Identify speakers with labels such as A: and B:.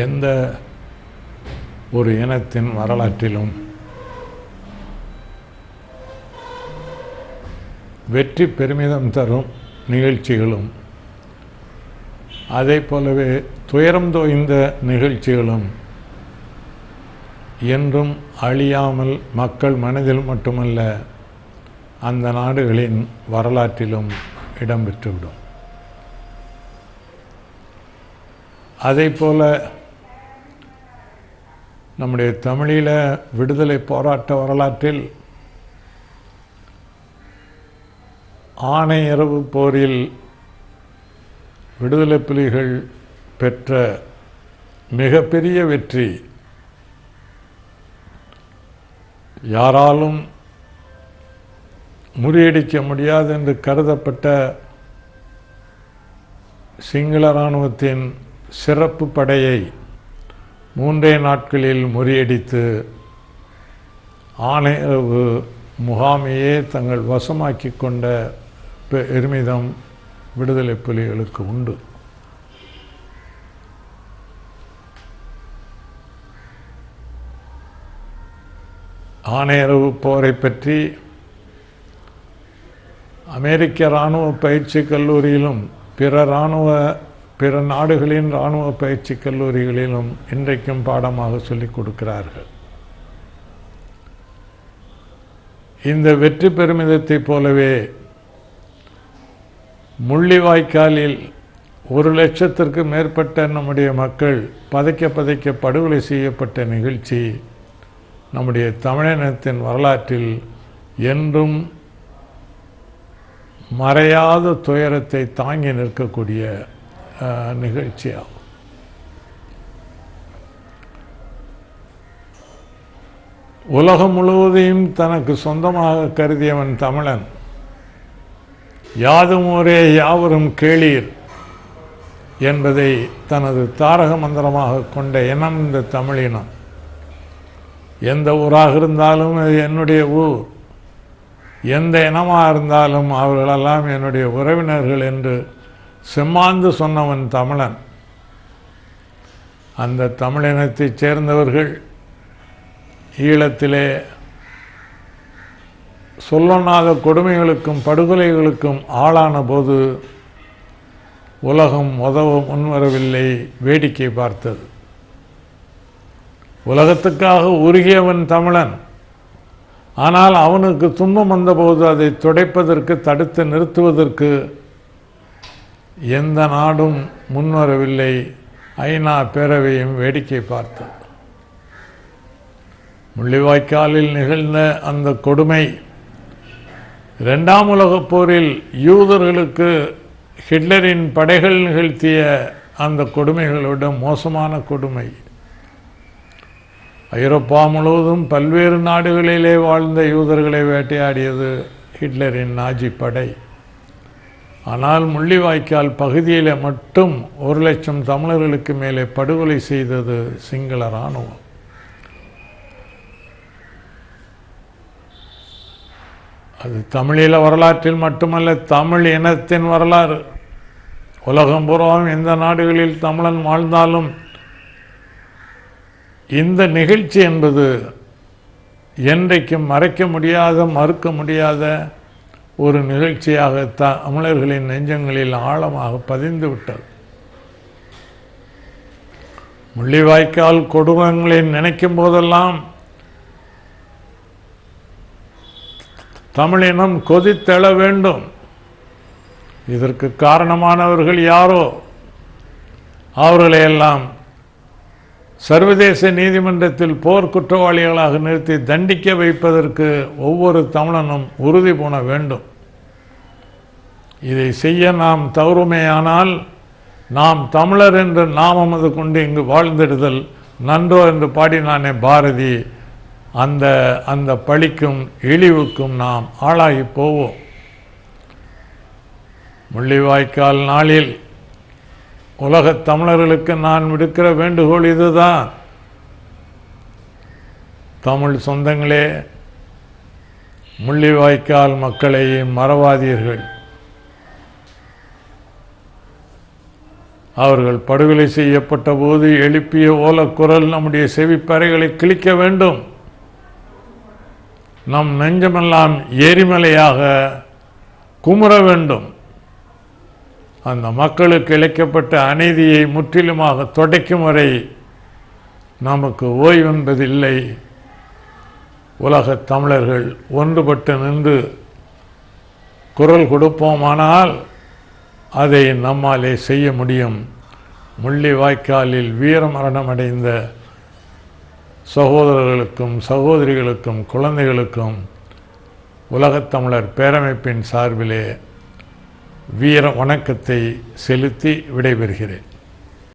A: எந்த ஒரு இனத்தின் வரலாற்றிலும் வெற்றி பெருமிதம் தரும் நிகழ்ச்சிகளும் அதே போலவே துயரம் தோய்ந்த நிகழ்ச்சிகளும் என்றும் அழியாமல் மக்கள் மனதில் மட்டுமல்ல அந்த நாடுகளின் வரலாற்றிலும் இடம்பெற்றுவிடும். அதே போல நம்முடைய தமிழீழ விடுதலை போராட்ட வரலாற்றில் ஆணையரவு போரில் விடுதலை புலிகள் பெற்ற மிகப்பெரிய வெற்றி யாராலும் முறியடிக்க முடியாது என்று கருதப்பட்ட சிங்கள இராணுவத்தின் சிறப்பு படையை 3 நாட்களில் முறியடித்து ஆணையரவு முகாமையே தங்கள் வசமாக்கி கொண்ட பெருமிதம் விடுதலை புலிகளுக்கு உண்டு. ஆணையரவு போரை பற்றி அமெரிக்க இராணுவ பயிற்சி கல்லூரியிலும் பிற நாடுகளின் இராணுவ பயிற்சி கல்லூரிகளிலும் இன்றைக்கும் பாடமாக சொல்லிக் கொடுக்கிறார்கள். இந்த வெற்றி பெருமிதத்தை போலவே முள்ளிவாய்க்காலில் 1,00,000க்கு மேற்பட்ட நம்முடைய மக்கள் பதைக்க படுகொலை செய்யப்பட்ட நிகழ்ச்சி நம்முடைய தமிழினத்தின் வரலாற்றில் என்றும் மறையாத துயரத்தை தாங்கி நிற்கக்கூடிய நிகழ்ச்சியாகும். உலகம் முழுவதையும் தனக்கு சொந்தமாக கருதியவன் தமிழன். யாதும் ஊரே யாவரும் கேளீர் என்பதை தனது தாரக மந்திரமாக கொண்ட இனம் இந்த தமிழினம். எந்த ஊராக இருந்தாலும் அது என்னுடைய ஊர், எந்த இனமாக இருந்தாலும் அவர்களெல்லாம் என்னுடைய உறவினர்கள் என்று செம்மாந்து சொன்னவன் தமிழன். அந்த தமிழினத்தைச் சேர்ந்தவர்கள் ஈழத்திலே சொல்லொண்ணாத கொடுமைகளுக்கும் படுகொலைகளுக்கும் ஆளான போது உலகம் உதவ முன்வரவில்லை, வேடிக்கை பார்த்தது. உலகத்துக்காக உருகியவன் தமிழன். ஆனால் அவனுக்கு துன்பம் வந்தபோது அதை துடைப்பதற்கு, தடுத்து நிறுத்துவதற்கு எந்த நாடும் முன்வரவில்லை. ஐநா பேரவையும் வேடிக்கை பார்த்தது. முள்ளிவாய்க்காலில் நிகழ்ந்த அந்த கொடுமை 2ஆம் உலகப் போரில் யூதர்களுக்கு ஹிட்லரின் படைகள் நிகழ்த்திய அந்த கொடுமைகளோட மோசமான கொடுமை. ஐரோப்பா முழுவதும் பல்வேறு நாடுகளிலே வாழ்ந்த யூதர்களை வேட்டையாடியது ஹிட்லரின் நாஜி படை. ஆனால் முள்ளிவாய்க்கால் பகுதியில் மட்டும் 1,00,000 தமிழர்களுக்கு மேலே படுகொலை செய்தது சிங்கள இராணுவம். அது தமிழீழ வரலாற்றில் மட்டுமல்ல, தமிழ் இனத்தின் வரலாறு. உலகம் பூராவும் எந்த நாடுகளில் தமிழன் வாழ்ந்தாலும் இந்த நிகழ்ச்சி என்பது என்றைக்கும் மறைக்க முடியாத, மறுக்க முடியாத ஒரு நிகழ்ச்சியாக தமிழர்களின் நெஞ்சங்களில் ஆழமாக பதிந்து விட்டது. முள்ளிவாய்க்கால் கொடூரங்களை நினைக்கும் போதெல்லாம் தமிழினம் கொதித்தெழ வேண்டும். இதற்கு காரணமானவர்கள் யாரோ அவர்களையெல்லாம் சர்வதேச நீதிமன்றத்தில் போர் குற்றவாளிகளாக நிறுத்தி தண்டிக்க வைப்பதற்கு ஒவ்வொரு தமிழனும் உறுதி பூண வேண்டும். இதை செய்ய நாம் தவறுமையானால் நாம் தமிழர் என்று நாமம் அது கொண்டு இங்கு வாழ்ந்திடுதல் நன்றோ என்று பாடினானே பாரதி, அந்த பழிக்கும் இழிவுக்கும் நாம் ஆளாகி போவோம். முள்ளிவாய்க்கால் நாளில் உலகத் தமிழர்களுக்கு நான் விடுக்கிற வேண்டுகோள் இதுதான். தமிழ் சொந்தங்களே, முள்ளிவாய்க்கால் மக்களை மறவாதீர்கள். அவர்கள் படுகொலை செய்யப்பட்ட போது எழுப்பிய ஓலக்குரல் நம்முடைய செவிப்பறைகளை கிழிக்க வேண்டும். நம் நெஞ்சமெல்லாம் எரிமலையாக குமுற வேண்டும். அந்த மக்களுக்கு இழைக்கப்பட்ட அநீதியை முற்றிலுமாக துடைக்கும் வரை நமக்கு ஓய்வென்பதில்லை. உலகத் தமிழர்கள் ஒன்றுபட்டு நின்று குரல் கொடுப்போமானால் அதை நம்மாலே செய்ய முடியும். முள்ளிவாய்க்காலில் வீரமரணமடைந்த சகோதரர்களுக்கும் சகோதரிகளுக்கும் குழந்தைகளுக்கும் உலகத் தமிழர் பேரமைப்பின் சார்பிலே வீர வணக்கத்தை செலுத்தி விடைபெறுகிறேன்.